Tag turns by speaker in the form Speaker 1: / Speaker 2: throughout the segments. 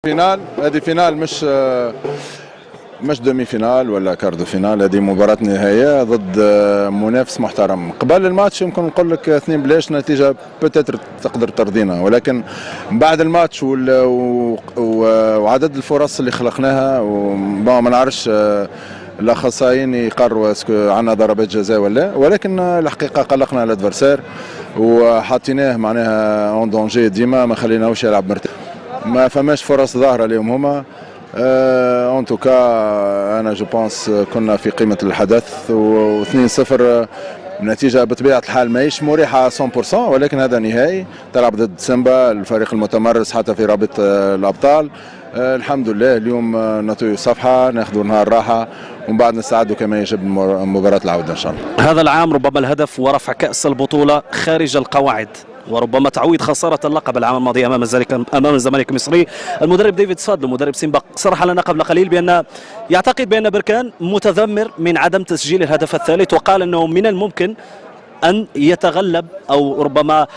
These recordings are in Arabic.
Speaker 1: فينال، هذه فينال مش دومي فينال ولا كاردو فينال، هذه مباراة نهائية ضد منافس محترم. قبل الماتش يمكن نقول لك 2 بلاش نتيجة بوتيتر تقدر ترضينا، ولكن بعد الماتش وعدد الفرص اللي خلقناها ما نعرفش الاخصائيين يقرروا اسكو عندنا ضربات جزاء ولا، ولكن الحقيقة قلقنا الادفرسير وحطيناه معناها اون دونجي ديما، ما خليناهوش يلعب مرتاح، ما فماش فرص ظاهرة اليوم هما. ان توكا انا جو بونس كنا في قيمه الحدث، و2-0 نتيجه بطبيعه الحال ماهيش مريحه 100%، ولكن هذا نهائي تلعب ضد سيمبا الفريق المتمرس حتى في رابطه الابطال. الحمد لله اليوم نطوي صفحه، ناخذوا نهار راحه ومن بعد نستعدوا كما يجب مباراه العوده ان شاء الله.
Speaker 2: هذا العام ربما الهدف ورفع كأس البطولة خارج القواعد، وربما تعويض خسارة اللقب العام الماضي أمام الزمالك المصري. المدرب ديفيد صادلو مدرب سيمبا صرح لنا قبل قليل بأن يعتقد بأن بركان متذمر من عدم تسجيل الهدف الثالث، وقال أنه من الممكن أن يتغلب أو ربما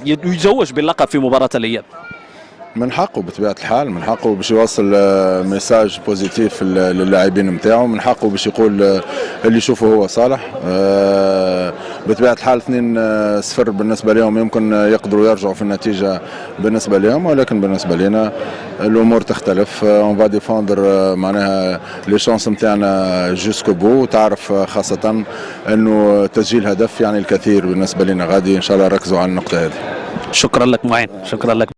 Speaker 2: يتزوج باللقب في مباراة الإياب.
Speaker 1: من حقه بطبيعه الحال، من حقه باش يوصل ميساج بوزيتيف للاعبين نتاعو، من حقه باش يقول اللي يشوفه هو صالح. بطبيعه الحال 2-0 بالنسبه لهم يمكن يقدروا يرجعوا في النتيجه بالنسبه لهم، ولكن بالنسبه لنا الامور تختلف. اون فا ديفوندر معناها لي شانس نتاعنا جوسكو بو، تعرف خاصه انه تسجيل هدف يعني الكثير بالنسبه لنا. غادي ان شاء الله نركزوا على النقطه هذه.
Speaker 2: شكرا لك معين، شكرا لك.